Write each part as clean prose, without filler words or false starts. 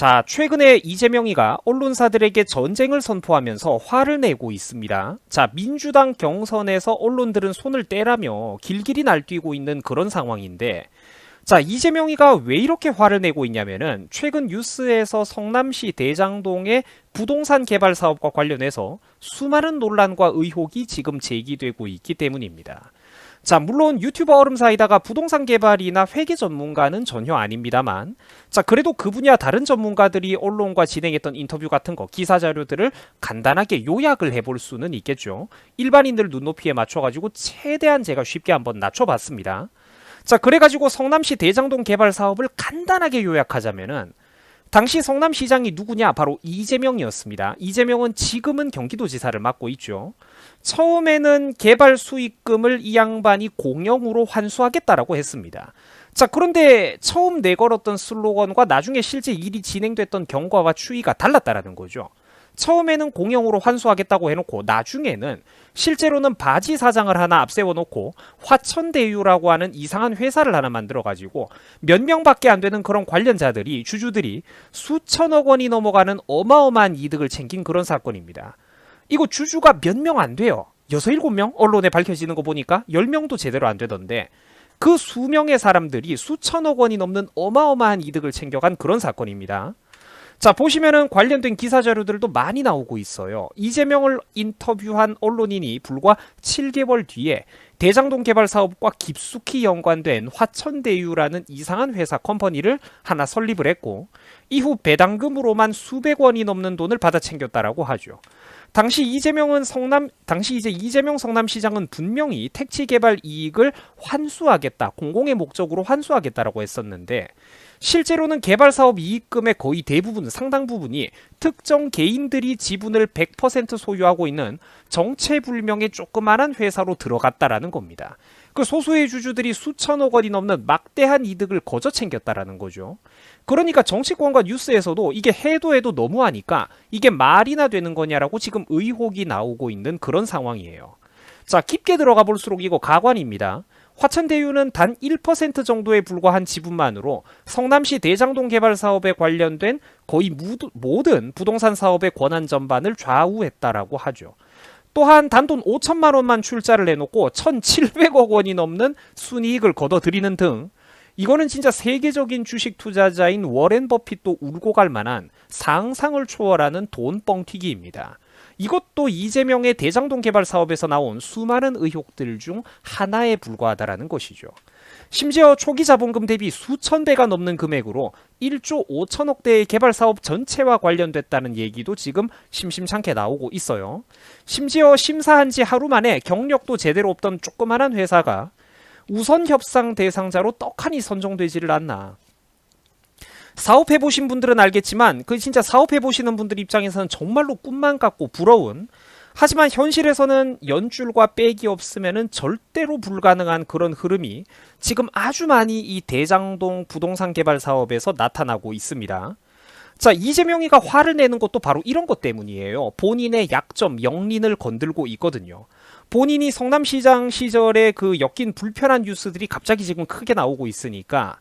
자, 최근에 이재명이가 언론사들에게 전쟁을 선포하면서 화를 내고 있습니다. 자, 민주당 경선에서 언론들은 손을 떼라며 길길이 날뛰고 있는 그런 상황인데, 자, 이재명이가 왜 이렇게 화를 내고 있냐면은 최근 뉴스에서 성남시 대장동의 부동산 개발 사업과 관련해서 수많은 논란과 의혹이 지금 제기되고 있기 때문입니다. 자, 물론 유튜버 얼음사이다가 부동산 개발이나 회계 전문가는 전혀 아닙니다만, 자, 그래도 그 분야 다른 전문가들이 언론과 진행했던 인터뷰 같은 거, 기사 자료들을 간단하게 요약을 해볼 수는 있겠죠. 일반인들 눈높이에 맞춰가지고 최대한 제가 쉽게 한번 낮춰봤습니다. 자, 그래가지고 성남시 대장동 개발 사업을 간단하게 요약하자면은, 당시 성남시장이 누구냐? 바로 이재명이었습니다. 이재명은 지금은 경기도지사를 맡고 있죠. 처음에는 개발 수익금을 이 양반이 공영으로 환수하겠다라고 했습니다. 자, 그런데 처음 내걸었던 슬로건과 나중에 실제 일이 진행됐던 경과와 추이가 달랐다라는 거죠. 처음에는 공영으로 환수하겠다고 해놓고 나중에는 실제로는 바지 사장을 하나 앞세워놓고 화천대유라고 하는 이상한 회사를 하나 만들어가지고 몇 명밖에 안 되는 그런 관련자들이, 주주들이 수천억 원이 넘어가는 어마어마한 이득을 챙긴 그런 사건입니다. 이거 주주가 몇 명 안 돼요. 6, 7명? 언론에 밝혀지는 거 보니까 10명도 제대로 안 되던데, 그 수명의 사람들이 수천억 원이 넘는 어마어마한 이득을 챙겨간 그런 사건입니다. 자, 보시면은 관련된 기사 자료들도 많이 나오고 있어요. 이재명을 인터뷰한 언론인이 불과 7개월 뒤에 대장동 개발 사업과 깊숙이 연관된 화천대유라는 이상한 회사 컴퍼니를 하나 설립을 했고, 이후 배당금으로만 수백 원이 넘는 돈을 받아 챙겼다라고 하죠. 당시 이재명 성남시장은 분명히 택지 개발 이익을 환수하겠다, 공공의 목적으로 환수하겠다라고 했었는데, 실제로는 개발 사업 이익금의 거의 대부분, 상당 부분이 특정 개인들이 지분을 100% 소유하고 있는 정체불명의 조그마한 회사로 들어갔다라는 겁니다. 그 소수의 주주들이 수천억 원이 넘는 막대한 이득을 거저 챙겼다라는 거죠. 그러니까 정치권과 뉴스에서도 이게 해도 너무하니까 이게 말이나 되는 거냐라고 지금 의혹이 나오고 있는 그런 상황이에요. 자, 깊게 들어가 볼수록 이거 가관입니다. 화천대유는 단 1% 정도에 불과한 지분만으로 성남시 대장동 개발 사업에 관련된 거의 모든 부동산 사업의 권한 전반을 좌우했다라고 하죠. 또한 단돈 5천만 원만 출자를 해놓고 1,700억 원이 넘는 순이익을 거둬들이는 등, 이거는 진짜 세계적인 주식 투자자인 워렌 버핏도 울고 갈 만한 상상을 초월하는 돈 뻥튀기입니다. 이것도 이재명의 대장동 개발 사업에서 나온 수많은 의혹들 중 하나에 불과하다라는 것이죠. 심지어 초기 자본금 대비 수천 배가 넘는 금액으로 1조 5천억대의 개발 사업 전체와 관련됐다는 얘기도 지금 심심찮게 나오고 있어요. 심지어 심사한 지 하루 만에 경력도 제대로 없던 조그만한 회사가 우선 협상 대상자로 떡하니 선정되지를 않나. 사업해보신 분들은 알겠지만 그 진짜 사업해보시는 분들 입장에서는 정말로 꿈만 같고 부러운, 하지만 현실에서는 연줄과 빽이 없으면 절대로 불가능한 그런 흐름이 지금 아주 많이 이 대장동 부동산 개발 사업에서 나타나고 있습니다. 자, 이재명이가 화를 내는 것도 바로 이런 것 때문이에요. 본인의 약점, 영린을 건들고 있거든요. 본인이 성남시장 시절에 그 엮인 불편한 뉴스들이 갑자기 지금 크게 나오고 있으니까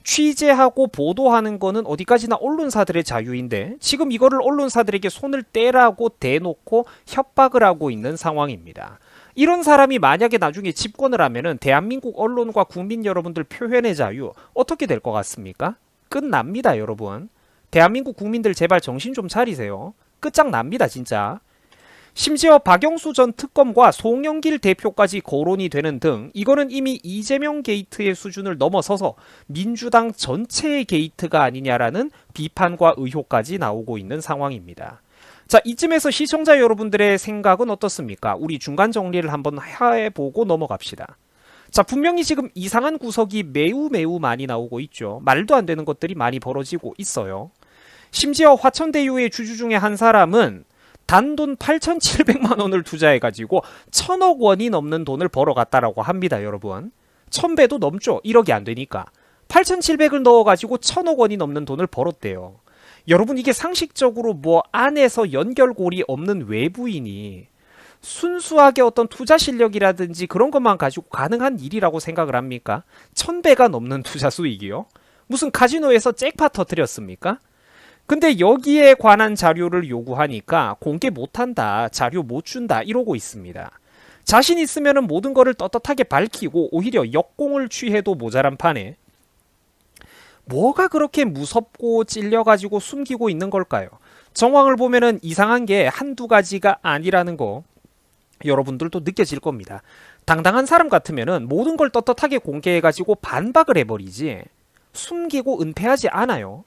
취재하고 보도하는 거는 어디까지나 언론사들의 자유인데, 지금 이거를 언론사들에게 손을 떼라고 대놓고 협박을 하고 있는 상황입니다. 이런 사람이 만약에 나중에 집권을 하면은 대한민국 언론과 국민 여러분들 표현의 자유 어떻게 될 것 같습니까? 끝납니다, 여러분. 대한민국 국민들 제발 정신 좀 차리세요. 끝장납니다, 진짜. 심지어 박영수 전 특검과 송영길 대표까지 거론이 되는 등, 이거는 이미 이재명 게이트의 수준을 넘어서서 민주당 전체의 게이트가 아니냐라는 비판과 의혹까지 나오고 있는 상황입니다. 자, 이쯤에서 시청자 여러분들의 생각은 어떻습니까? 우리 중간 정리를 한번 해보고 넘어갑시다. 자, 분명히 지금 이상한 구석이 매우 많이 나오고 있죠. 말도 안 되는 것들이 많이 벌어지고 있어요. 심지어 화천대유의 주주 중에 한 사람은 단돈 8,700만 원을 투자해가지고 1,000억 원이 넘는 돈을 벌어갔다라고 합니다, 여러분. 1,000배도 넘죠. 1억이 안 되니까. 8,700을 넣어가지고 1,000억 원이 넘는 돈을 벌었대요. 여러분, 이게 상식적으로 뭐 안에서 연결고리 없는 외부인이 순수하게 어떤 투자 실력이라든지 그런 것만 가지고 가능한 일이라고 생각을 합니까? 1,000배가 넘는 투자 수익이요? 무슨 카지노에서 잭팟 터뜨렸습니까? 근데 여기에 관한 자료를 요구하니까 공개 못한다, 자료 못 준다 이러고 있습니다. 자신 있으면 모든 거를 떳떳하게 밝히고 오히려 역공을 취해도 모자란 판에 뭐가 그렇게 무섭고 찔려가지고 숨기고 있는 걸까요? 정황을 보면은 이상한 게 한두 가지가 아니라는 거 여러분들도 느껴질 겁니다. 당당한 사람 같으면은 모든 걸 떳떳하게 공개해가지고 반박을 해버리지 숨기고 은폐하지 않아요.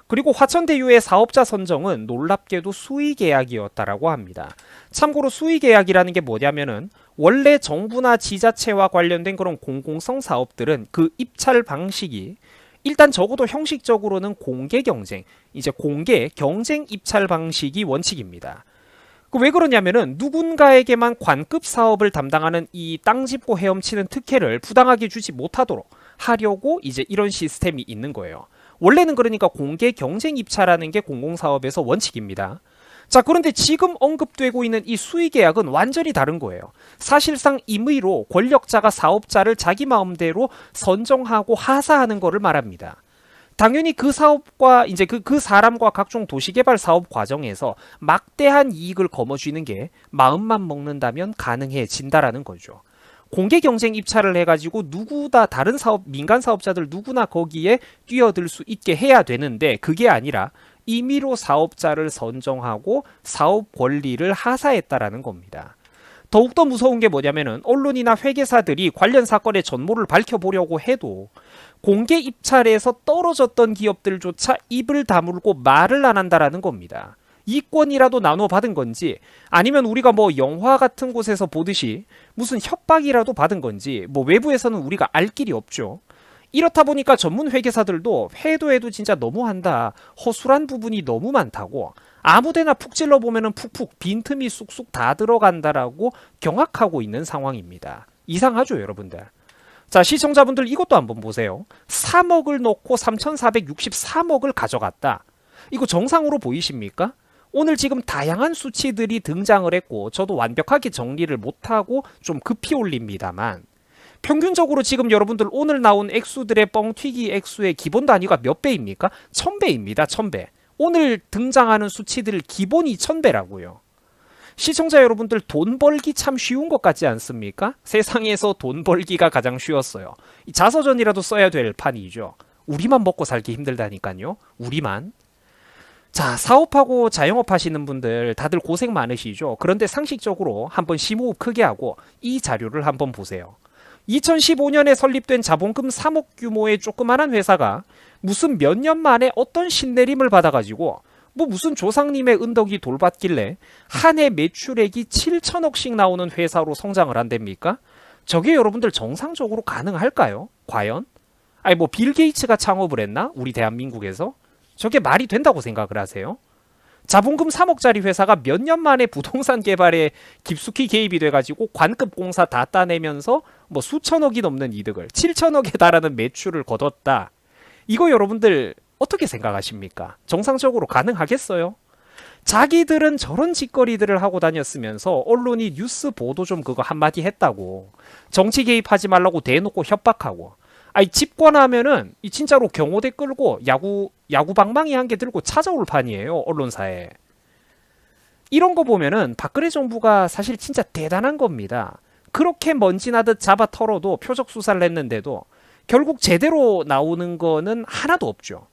그리고 화천대유의 사업자 선정은 놀랍게도 수의계약이었다라고 합니다. 참고로 수의계약이라는 게 뭐냐면은 원래 정부나 지자체와 관련된 그런 공공성 사업들은 그 입찰 방식이 일단 적어도 형식적으로는 공개 경쟁, 이제 공개 경쟁 입찰 방식이 원칙입니다. 왜 그러냐면은 누군가에게만 관급 사업을 담당하는 이 땅 짚고 헤엄치는 특혜를 부당하게 주지 못하도록 하려고 이제 이런 시스템이 있는 거예요. 원래는 그러니까 공개 경쟁 입찰하는 게 공공사업에서 원칙입니다. 자, 그런데 지금 언급되고 있는 이 수의계약은 완전히 다른 거예요. 사실상 임의로 권력자가 사업자를 자기 마음대로 선정하고 하사하는 거를 말합니다. 당연히 그 사업과 이제 그 사람과 각종 도시개발 사업 과정에서 막대한 이익을 거머쥐는 게 마음만 먹는다면 가능해진다라는 거죠. 공개 경쟁 입찰을 해가지고 누구나 다른 사업, 민간 사업자들 누구나 거기에 뛰어들 수 있게 해야 되는데 그게 아니라 임의로 사업자를 선정하고 사업 권리를 하사했다라는 겁니다. 더욱더 무서운 게 뭐냐면은 언론이나 회계사들이 관련 사건의 전모를 밝혀보려고 해도 공개 입찰에서 떨어졌던 기업들조차 입을 다물고 말을 안 한다라는 겁니다. 이권이라도 나눠 받은 건지 아니면 우리가 뭐 영화 같은 곳에서 보듯이 무슨 협박이라도 받은 건지 뭐 외부에서는 우리가 알 길이 없죠. 이렇다 보니까 전문 회계사들도 해도 진짜 너무한다, 허술한 부분이 너무 많다고 아무데나 푹 찔러보면은 푹푹 빈틈이 쑥쑥 다 들어간다라고 경악하고 있는 상황입니다. 이상하죠 여러분들? 자, 시청자분들 이것도 한번 보세요. 3억을 놓고 3,463억을 가져갔다. 이거 정상으로 보이십니까? 오늘 지금 다양한 수치들이 등장을 했고 저도 완벽하게 정리를 못하고 좀 급히 올립니다만 평균적으로 지금 여러분들 오늘 나온 액수들의 뻥튀기 액수의 기본 단위가 몇 배입니까? 1000배입니다. 1000배. 오늘 등장하는 수치들 기본이 1000배라고요. 시청자 여러분들 돈 벌기 참 쉬운 것 같지 않습니까? 세상에서 돈 벌기가 가장 쉬웠어요. 자서전이라도 써야 될 판이죠. 우리만 먹고 살기 힘들다니까요. 우리만. 자, 사업하고 자영업 하시는 분들 다들 고생 많으시죠? 그런데 상식적으로 한번 심호흡 크게 하고 이 자료를 한번 보세요. 2015년에 설립된 자본금 3억 규모의 조그만한 회사가 무슨 몇 년 만에 어떤 신내림을 받아가지고 뭐 무슨 조상님의 은덕이 돌봤길래 한 해 매출액이 7천억씩 나오는 회사로 성장을 한답니까? 저게 여러분들 정상적으로 가능할까요? 과연? 아니 뭐 빌 게이츠가 창업을 했나? 우리 대한민국에서? 저게 말이 된다고 생각을 하세요? 자본금 3억짜리 회사가 몇 년 만에 부동산 개발에 깊숙이 개입이 돼가지고 관급 공사 다 따내면서 뭐 수천억이 넘는 이득을 7천억에 달하는 매출을 거뒀다. 이거 여러분들 어떻게 생각하십니까? 정상적으로 가능하겠어요? 자기들은 저런 짓거리들을 하고 다녔으면서 언론이 뉴스 보도 좀 그거 한마디 했다고 정치 개입하지 말라고 대놓고 협박하고 아니 집권하면은 이 진짜로 경호대 끌고 야구 방망이 한 개 들고 찾아올 판이에요. 언론사에. 이런 거 보면은 박근혜 정부가 사실 진짜 대단한 겁니다. 그렇게 먼지나듯 잡아 털어도 표적 수사를 했는데도 결국 제대로 나오는 거는 하나도 없죠.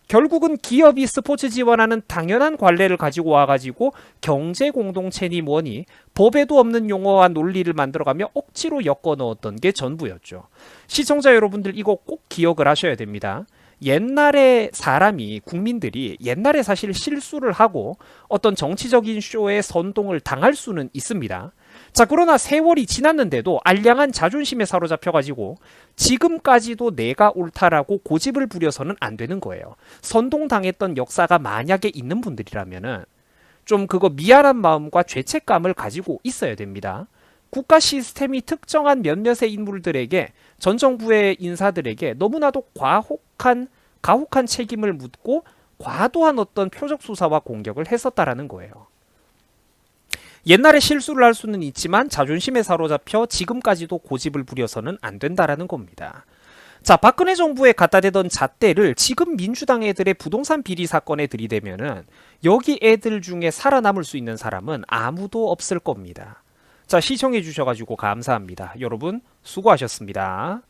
결국은 기업이 스포츠 지원하는 당연한 관례를 가지고 와가지고 경제 공동체니 뭐니 법에도 없는 용어와 논리를 만들어가며 억지로 엮어 넣었던 게 전부였죠. 시청자 여러분들 이거 꼭 기억을 하셔야 됩니다. 옛날에 사람이 국민들이 옛날에 사실 실수를 하고 어떤 정치적인 쇼에 선동을 당할 수는 있습니다. 자, 그러나 세월이 지났는데도 알량한 자존심에 사로잡혀가지고 지금까지도 내가 옳다라고 고집을 부려서는 안 되는 거예요. 선동당했던 역사가 만약에 있는 분들이라면은 좀 그거 미안한 마음과 죄책감을 가지고 있어야 됩니다. 국가 시스템이 특정한 몇몇의 인물들에게 전 정부의 인사들에게 너무나도 가혹한 책임을 묻고 과도한 어떤 표적 수사와 공격을 했었다라는 거예요. 옛날에 실수를 할 수는 있지만 자존심에 사로잡혀 지금까지도 고집을 부려서는 안 된다라는 겁니다. 자, 박근혜 정부에 갖다 대던 잣대를 지금 민주당 애들의 부동산 비리 사건에 들이대면은 여기 애들 중에 살아남을 수 있는 사람은 아무도 없을 겁니다. 자, 시청해 주셔가지고 감사합니다. 여러분 수고하셨습니다.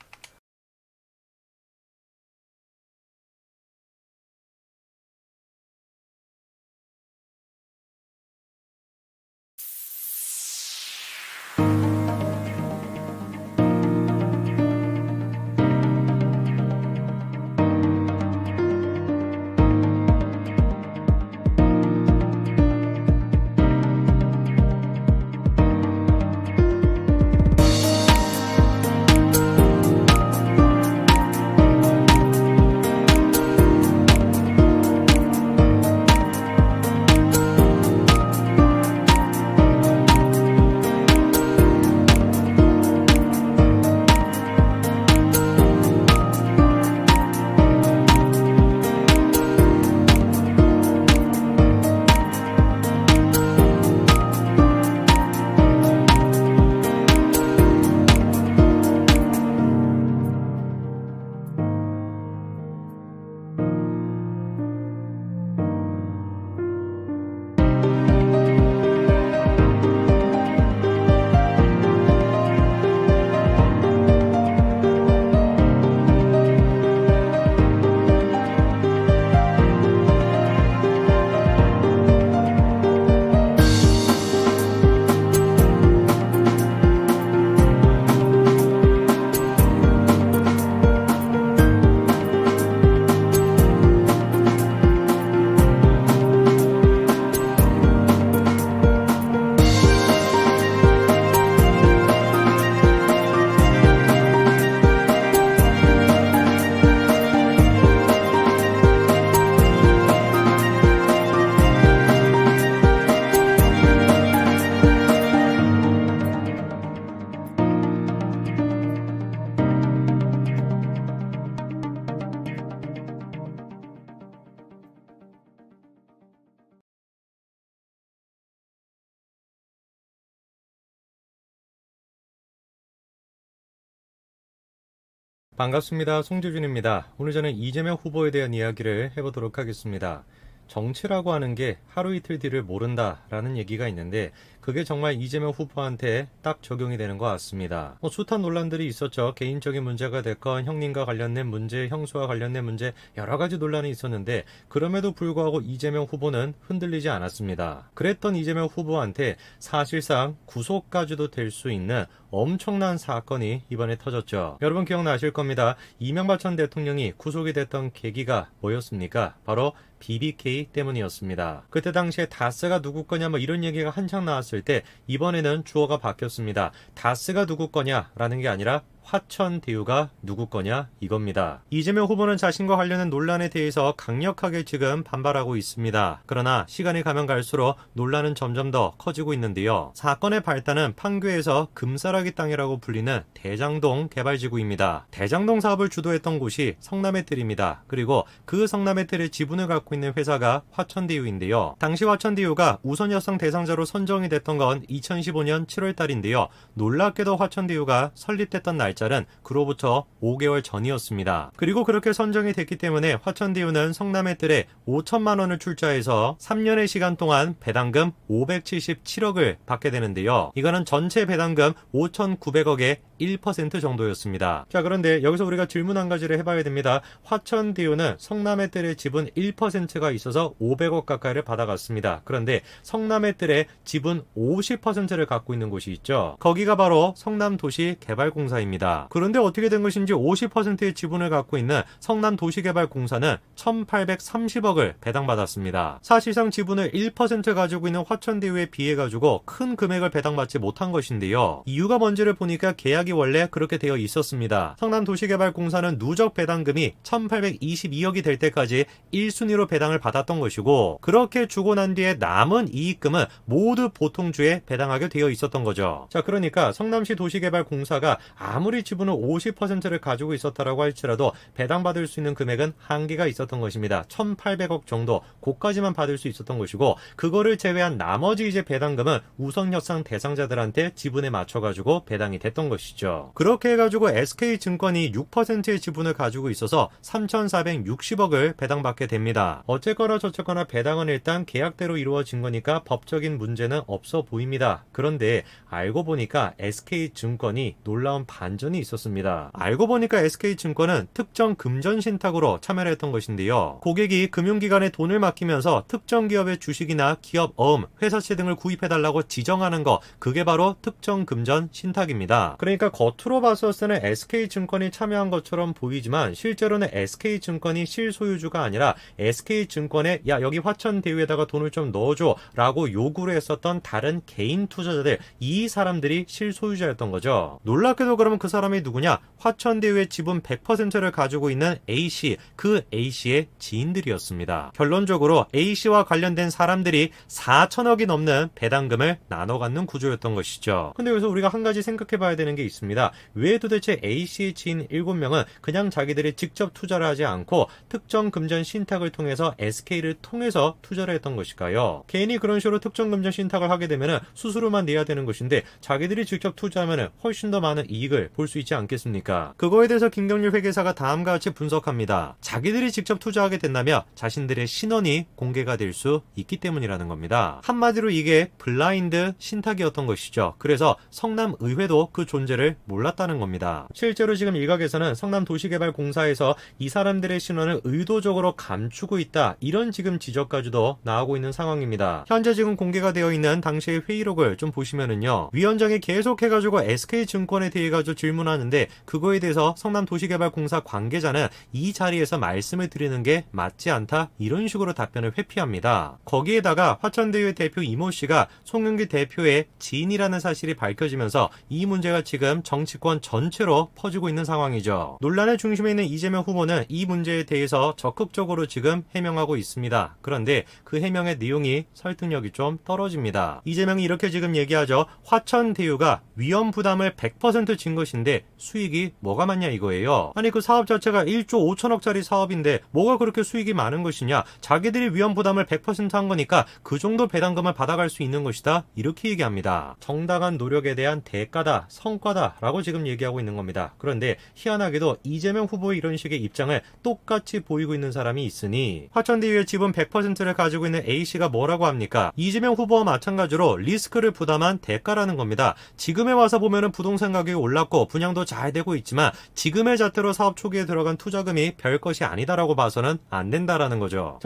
반갑습니다. 송재준입니다. 오늘 저는 이재명 후보에 대한 이야기를 해보도록 하겠습니다. 정치라고 하는 게 하루 이틀 뒤를 모른다라는 얘기가 있는데 그게 정말 이재명 후보한테 딱 적용이 되는 것 같습니다. 숱한 논란들이 있었죠. 개인적인 문제가 됐건 형님과 관련된 문제, 형수와 관련된 문제 여러 가지 논란이 있었는데 그럼에도 불구하고 이재명 후보는 흔들리지 않았습니다. 그랬던 이재명 후보한테 사실상 구속까지도 될 수 있는 엄청난 사건이 이번에 터졌죠. 여러분 기억나실 겁니다. 이명박 전 대통령이 구속이 됐던 계기가 뭐였습니까? 바로 BBK 때문이었습니다. 그때 당시에 다스가 누구 거냐 뭐 이런 얘기가 한창 나왔을 때 이번에는 주어가 바뀌었습니다. 다스가 누구 거냐라는 게 아니라 화천대유가 누구 거냐 이겁니다. 이재명 후보는 자신과 관련된 논란에 대해서 강력하게 지금 반발하고 있습니다. 그러나 시간이 가면 갈수록 논란은 점점 더 커지고 있는데요. 사건의 발단은 판교에서 금싸라기 땅이라고 불리는 대장동 개발지구입니다. 대장동 사업을 주도했던 곳이 성남의뜰입니다. 그리고 그 성남의뜰의 지분을 갖고 있는 회사가 화천대유인데요. 당시 화천대유가 우선협상 대상자로 선정이 됐던 건 2015년 7월 달인데요. 놀랍게도 화천대유가 설립됐던 날짜는 그로부터 5개월 전이었습니다. 그리고 그렇게 선정이 됐기 때문에 화천대유는 성남의뜰에 5천만 원을 출자해서 3년의 시간 동안 배당금 577억을 받게 되는데요. 이거는 전체 배당금 5,900억의 1% 정도였습니다. 자, 그런데 여기서 우리가 질문 한 가지를 해봐야 됩니다. 화천대유는 성남의뜰의 지분 1%가 있어서 500억 가까이를 받아갔습니다. 그런데 성남의뜰의 지분 50%를 갖고 있는 곳이 있죠. 거기가 바로 성남도시개발공사입니다. 그런데 어떻게 된 것인지 50%의 지분을 갖고 있는 성남도시개발공사는 1,830억을 배당받았습니다. 사실상 지분을 1% 가지고 있는 화천대유에 비해 가지고 큰 금액을 배당받지 못한 것인데요. 이유가 뭔지를 보니까 계약이 원래 그렇게 되어 있었습니다. 성남도시개발공사는 누적 배당금이 1,822억이 될 때까지 1순위로 배당을 받았던 것이고 그렇게 주고 난 뒤에 남은 이익금은 모두 보통주에 배당하게 되어 있었던 거죠. 자, 그러니까 성남시 도시개발공사가 아무리 지분을 50%를 가지고 있었다라고 할지라도 배당받을 수 있는 금액은 한계가 있었던 것입니다. 1,800억 정도 고까지만 받을 수 있었던 것이고 그거를 제외한 나머지 이제 배당금은 우선협상 대상자들한테 지분에 맞춰가지고 배당이 됐던 것이죠. 것이죠. 그렇게 해가지고 SK증권이 6%의 지분을 가지고 있어서 3,460억을 배당받게 됩니다. 어쨌거나 저쨌거나 배당은 일단 계약대로 이루어진 거니까 법적인 문제는 없어 보입니다. 그런데 알고 보니까 SK증권이 놀라운 반전이 있었습니다. 알고 보니까 SK증권은 특정 금전 신탁으로 참여를 했던 것인데요. 고객이 금융기관에 돈을 맡기면서 특정 기업의 주식이나 기업 어음, 회사채 등을 구입해달라고 지정하는 거, 그게 바로 특정 금전 신탁입니다. 그러니까 겉으로 봤을 때는 SK증권이 참여한 것처럼 보이지만 실제로는 SK증권이 실소유주가 아니라 SK증권에 야 여기 화천대유에다가 돈을 좀 넣어줘 라고 요구를 했었던 다른 개인 투자자들, 이 사람들이 실소유자였던 거죠. 놀랍게도 그러면 그 사람이 누구냐? 화천대유의 지분 100%를 가지고 있는 A씨, 그 A씨의 지인들이었습니다. 결론적으로 A씨와 관련된 사람들이 4천억이 넘는 배당금을 나눠 갖는 구조였던 것이죠. 근데 여기서 우리가 한 가지 생각해 봐야 되는 게 있습니다. 왜 도대체 A씨의 지인 7명은 그냥 자기들이 직접 투자를 하지 않고 특정 금전 신탁을 통해서 SK를 통해서 투자를 했던 것일까요? 개인이 그런 식으로 특정 금전 신탁을 하게 되면 수수료만 내야 되는 것인데 자기들이 직접 투자하면 훨씬 더 많은 이익을 볼 수 있지 않겠습니까? 그거에 대해서 김경률 회계사가 다음과 같이 분석합니다. 자기들이 직접 투자하게 된다면 자신들의 신원이 공개가 될 수 있기 때문이라는 겁니다. 한마디로 이게 블라인드 신탁이었던 것이죠. 그래서 성남의회도 그 존재를 몰랐다는 겁니다. 실제로 지금 일각에서는 성남도시개발공사에서 이 사람들의 신원을 의도적으로 감추고 있다, 이런 지금 지적까지도 나오고 있는 상황입니다. 현재 지금 공개가 되어 있는 당시의 회의록을 좀 보시면은요, 위원장이 계속해가지고 SK증권에 대해 가지고 질문하는데 그거에 대해서 성남도시개발공사 관계자는 이 자리에서 말씀을 드리는 게 맞지 않다, 이런 식으로 답변을 회피합니다. 거기에다가 화천대유의 대표 이모 씨가 송영길 대표의 지인이라는 사실이 밝혀지면서 이 문제가 지금 정치권 전체로 퍼지고 있는 상황이죠. 논란의 중심에 있는 이재명 후보는 이 문제에 대해서 적극적으로 지금 해명하고 있습니다. 그런데 그 해명의 내용이 설득력이 좀 떨어집니다. 이재명이 이렇게 지금 얘기하죠. 화천대유가 위험 부담을 100% 진 것인데 수익이 뭐가 많냐 이거예요. 아니 그 사업 자체가 1조 5천억짜리 사업인데 뭐가 그렇게 수익이 많은 것이냐, 자기들이 위험 부담을 100%한 거니까 그 정도 배당금을 받아갈 수 있는 것이다, 이렇게 얘기합니다. 정당한 노력에 대한 대가다, 성과다 라고 지금 얘기하고 있는 겁니다. 그런데 희한하게도 이재명 후보의 이런 식의 입장을 똑같이 보이고 있는 사람이 있으니 화천대유의 지분 100%를 가지고 있는 A씨가 뭐라고 합니까? 이재명 후보와 마찬가지로 리스크를 부담한 대가라는 겁니다. 지금에 와서 보면은 부동산 가격이 올랐고 분양도 잘 되고 있지만 지금의 잣대로 사업 초기에 들어간 투자금이 별 것이 아니다라고 봐서는 안 된다라는 거죠.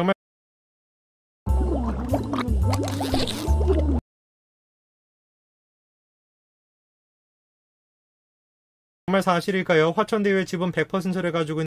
정말 사실일까요? 화천대유의 지분 100%를 가지고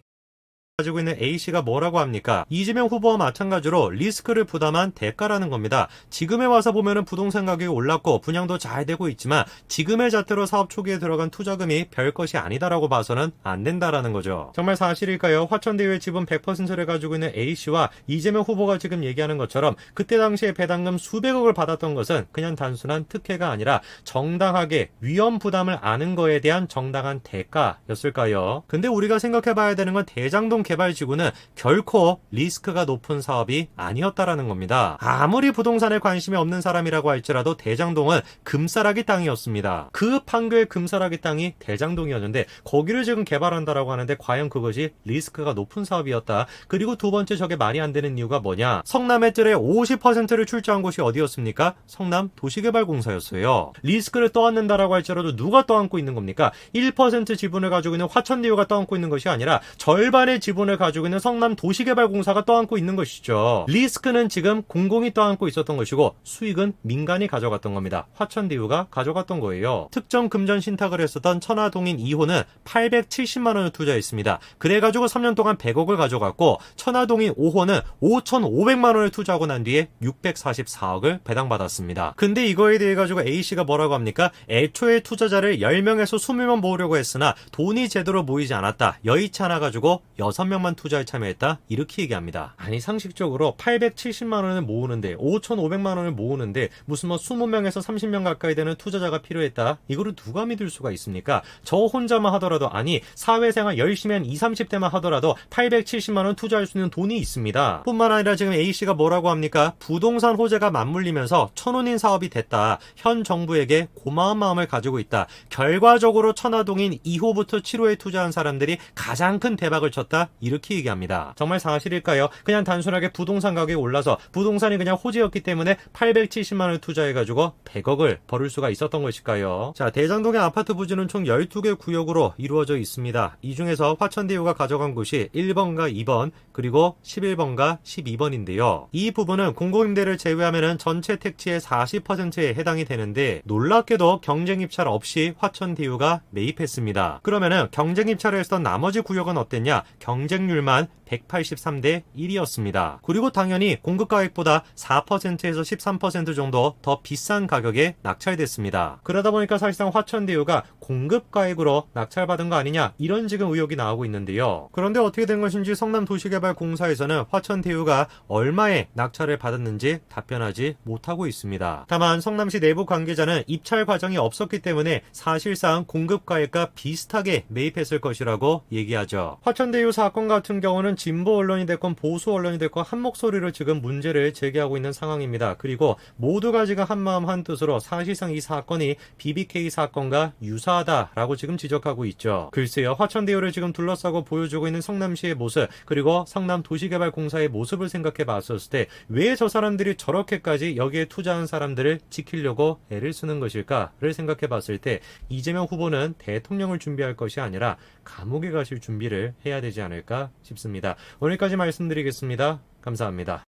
있는 A씨가 뭐라고 합니까? 이재명 후보와 마찬가지로 리스크를 부담한 대가라는 겁니다. 지금에 와서 보면은 부동산 가격이 올랐고 분양도 잘 되고 있지만 지금의 잣대로 사업 초기에 들어간 투자금이 별 것이 아니다라고 봐서는 안 된다라는 거죠. 정말 사실일까요? 화천대유의 지분 100%를 가지고 있는 A씨와 이재명 후보가 지금 얘기하는 것처럼 그때 당시에 배당금 수백억을 받았던 것은 그냥 단순한 특혜가 아니라 정당하게 위험 부담을 아는 거에 대한 정당한 대가였을까요? 근데 우리가 생각해 봐야 되는 건 대장동 개발지구는 결코 리스크가 높은 사업이 아니었다라는 겁니다. 아무리 부동산에 관심이 없는 사람이라고 할지라도 대장동은 금싸라기 땅이었습니다. 그 판교의 금싸라기 땅이 대장동이었는데 거기를 지금 개발한다라고 하는데 과연 그것이 리스크가 높은 사업이었다. 그리고 두 번째, 저게 말이 안 되는 이유가 뭐냐? 성남의 뜰의 50%를 출자한 곳이 어디였습니까? 성남도시개발공사였어요. 리스크를 떠안는다라고 할지라도 누가 떠안고 있는 겁니까? 1% 지분을 가지고 있는 화천대유가 떠안고 있는 것이 아니라 절반의 지분을 가지고 있는 성남도시개발공사가 떠안고 있는 것이죠. 리스크는 지금 공공이 떠안고 있었던 것이고 수익은 민간이 가져갔던 겁니다. 화천대유가 가져갔던 거예요. 특정 금전 신탁을 했었던 천화동인 2호는 870만 원을 투자했습니다. 그래가지고 3년 동안 100억을 가져갔고 천화동인 5호는 5,500만 원을 투자하고 난 뒤에 644억을 배당받았습니다. 근데 이거에 대해 가지고 A씨가 뭐라고 합니까? 애초에 투자자를 10명에서 20명 모으려고 했으나 돈이 제대로 모이지 않았다. 여의치 않아 가지고 6명 5,000명만 투자에 참여했다 이렇게 얘기합니다. 아니 상식적으로 870만 원을 모으는데 5,500만 원을 모으는데 무슨 뭐 20명에서 30명 가까이 되는 투자자가 필요했다? 이거를 누가 믿을 수가 있습니까? 저 혼자만 하더라도 아니 사회생활 열심히 한 20, 30대만 하더라도 870만 원 투자할 수 있는 돈이 있습니다. 뿐만 아니라 지금 A씨가 뭐라고 합니까? 부동산 호재가 맞물리면서 천운인 사업이 됐다. 현 정부에게 고마운 마음을 가지고 있다. 결과적으로 천화동인 2호부터 7호에 투자한 사람들이 가장 큰 대박을 쳤다. 이렇게 얘기합니다. 정말 사실일까요? 그냥 단순하게 부동산 가격이 올라서 부동산이 그냥 호재였기 때문에 870만 원을 투자해가지고 100억을 벌을 수가 있었던 것일까요? 자, 대장동의 아파트 부지는 총 12개 구역으로 이루어져 있습니다. 이 중에서 화천대유가 가져간 곳이 1번과 2번 그리고 11번과 12번인데요. 이 부분은 공공임대를 제외하면 전체 택지의 40%에 해당이 되는데 놀랍게도 경쟁 입찰 없이 화천대유가 매입했습니다. 그러면은 경쟁 입찰을 했던 나머지 구역은 어땠냐? 경쟁률만 183대 1이었습니다. 그리고 당연히 공급가액보다 4%에서 13% 정도 더 비싼 가격에 낙찰됐습니다. 그러다 보니까 사실상 화천대유가 공급가액으로 낙찰받은 거 아니냐 이런 지금 의혹이 나오고 있는데요. 그런데 어떻게 된 것인지 성남도시개발공사에서는 화천대유가 얼마에 낙찰을 받았는지 답변하지 못하고 있습니다. 다만 성남시 내부 관계자는 입찰 과정이 없었기 때문에 사실상 공급가액과 비슷하게 매입했을 것이라고 얘기하죠. 화천대유 사건 같은 경우는 진보 언론이 됐건 보수 언론이 됐건 한 목소리로 지금 문제를 제기하고 있는 상황입니다. 그리고 모두가 지금 한마음 한뜻으로 사실상 이 사건이 BBK 사건과 유사하다라고 지금 지적하고 있죠. 글쎄요, 화천대유를 지금 둘러싸고 보여주고 있는 성남시의 모습 그리고 성남도시개발공사의 모습을 생각해 봤었을 때 왜 저 사람들이 저렇게까지 여기에 투자한 사람들을 지키려고 애를 쓰는 것일까를 생각해 봤을 때 이재명 후보는 대통령을 준비할 것이 아니라 감옥에 가실 준비를 해야 되지 않을까 싶습니다. 오늘까지 말씀드리겠습니다. 감사합니다.